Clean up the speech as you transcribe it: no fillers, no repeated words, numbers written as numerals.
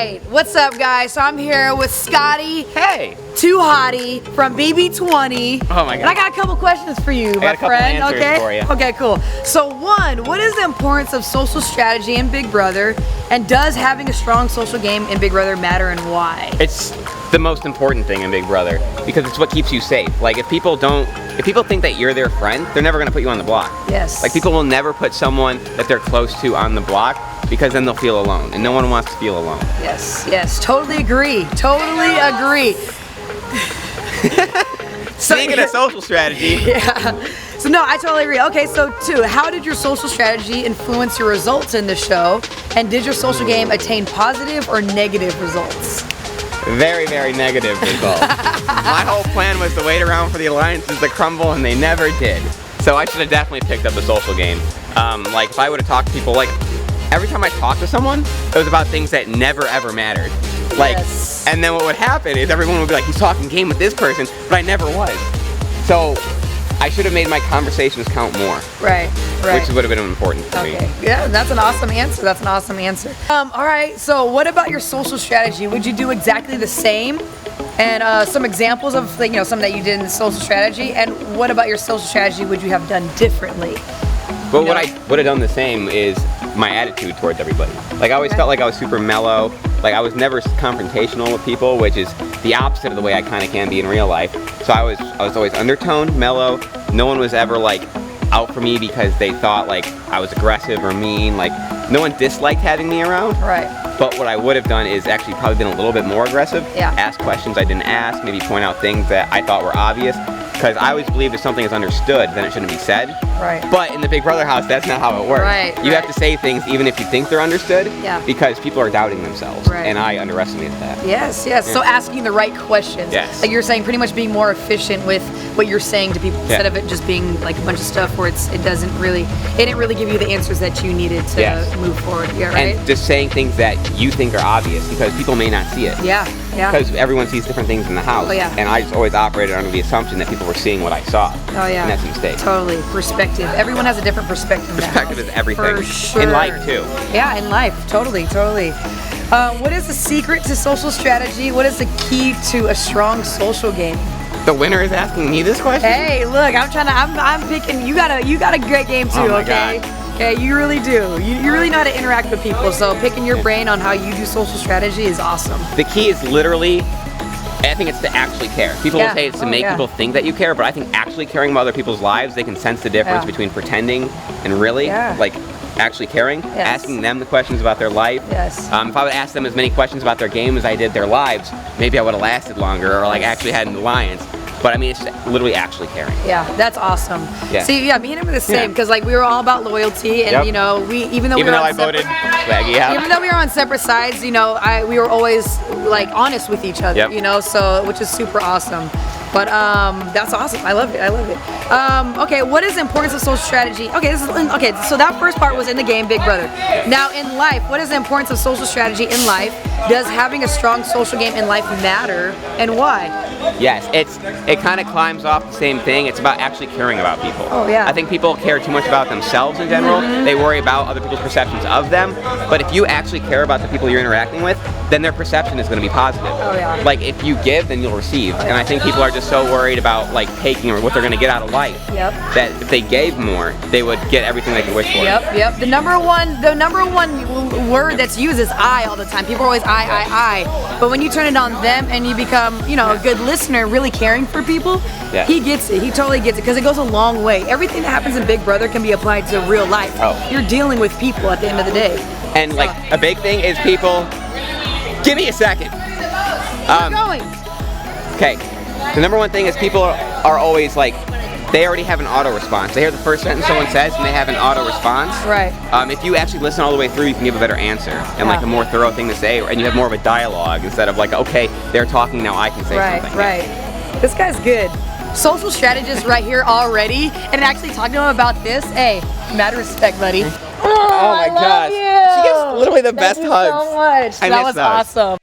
right, what's up, guys? So I'm here with Scottie. Hey. Too Hottie from BB20. Oh my God. And I got a couple questions for you, my got a couple friend. answers Okay. for you. Okay, cool. So one, what is the importance of social strategy in Big Brother? And does having a strong social game in Big Brother matter, and why? It's the most important thing in Big Brother because it's what keeps you safe. Like if people think that you're their friend, they're never gonna put you on the block. Yes. Like people will never put someone that they're close to on the block because then they'll feel alone, and no one wants to feel alone. Yes, yes, totally agree. Totally agree. Speaking of social strategy. Yeah. So no, I totally agree. Okay, so two, how did your social strategy influence your results in the show? And did your social game attain positive or negative results? Very, very negative results. My whole plan was to wait around for the alliances to crumble, and they never did. So I should have definitely picked up the social game. Like if I would have talked to people, like every time I talked to someone, it was about things that never ever mattered. Like, yes. And then what would happen is everyone would be like, he's talking game with this person, but I never was. So I should have made my conversations count more. Right, right. Which would have been important for me. Yeah, that's an awesome answer. That's an awesome answer. All right, so what about your social strategy? Would you do exactly the same? And some examples of something that you did in the social strategy. And what about your social strategy would you have done differently? Well, what I would have done the same is my attitude towards everybody. Like I always felt like I was super mellow. Like I was never confrontational with people, which is the opposite of the way I kind of can be in real life. So I was always undertoned, mellow. No one was ever like out for me because they thought like I was aggressive or mean. Like no one disliked having me around. Right. But what I would have done is actually probably been a little bit more aggressive. Yeah. Ask questions I didn't ask, maybe point out things that I thought were obvious. Because I always believe if something is understood, then it shouldn't be said. Right. But in the Big Brother house, that's not how it works. Right, you have to say things even if you think they're understood. Yeah. Because people are doubting themselves. Right. And I underestimated that. Yes, yes. Yeah. So asking the right questions. Yes. Like you're saying, pretty much being more efficient with what you're saying to people instead of it just being like a bunch of stuff where it didn't really give you the answers that you needed to move forward. Yeah, right. And just saying things that you think are obvious because people may not see it. Yeah, yeah. Because everyone sees different things in the house. Oh, yeah. And I just always operated under the assumption that people were seeing what I saw. Oh yeah. And that's a mistake. Totally. Perspective. Everyone has a different perspective. Perspective is everything. For sure. In life too. Yeah, in life. Totally, totally. What is the secret to social strategy? What is the key to a strong social game? The winner is asking me this question? Hey, look, I'm picking. You got a great game too. Oh my okay. God. Okay, you really do. You really know how to interact with people. So picking your brain on how you do social strategy is awesome. The key is literally, I think it's to actually care. People will say it's to make people think that you care, but I think actually caring about other people's lives, they can sense the difference between pretending and really, like actually caring, asking them the questions about their life. Yes. If I would ask them as many questions about their game as I did their lives, maybe I would have lasted longer or like actually had an alliance. But I mean, it's just literally actually caring. Yeah, that's awesome. Yeah. See, yeah, me and him are the same because like we were all about loyalty, and even though I voted Swaggy out. Even though we were on separate sides, we were always like honest with each other, so which is super awesome. But that's awesome. I love it. I love it. Okay, what is the importance of social strategy? Okay, so that first part was in the game Big Brother. Now in life, what is the importance of social strategy in life? Does having a strong social game in life matter, and why? Yes, it kind of climbs off the same thing. It's about actually caring about people. Oh yeah. I think people care too much about themselves in general. They worry about other people's perceptions of them. But if you actually care about the people you're interacting with, then their perception is going to be positive. Oh yeah. Like if you give, then you'll receive. And I think people are just so worried about like taking or what they're going to get out of life. Yep. That if they gave more, they would get everything they could wish for. Yep, yep. The number one word that's used is I all the time. People are always I. But when you turn it on them and you become, a good listener, really caring for people, he gets it. He totally gets it because it goes a long way. Everything that happens in Big Brother can be applied to real life. Oh. You're dealing with people at the end of the day. And like a big thing is people. Give me a second. Keep going. Okay. The number one thing is people are always like, they already have an auto response. They hear the first sentence someone says and they have an auto response. Right. If you actually listen all the way through, you can give a better answer and like a more thorough thing to say, and you have more of a dialogue instead of like, okay, they're talking now, I can say something. Right. This guy's good. Social strategist right here already, and actually talking to him about this. Hey, mad respect, buddy. Oh my God. You. She gives literally the best hugs. So much. I That miss was those. awesome.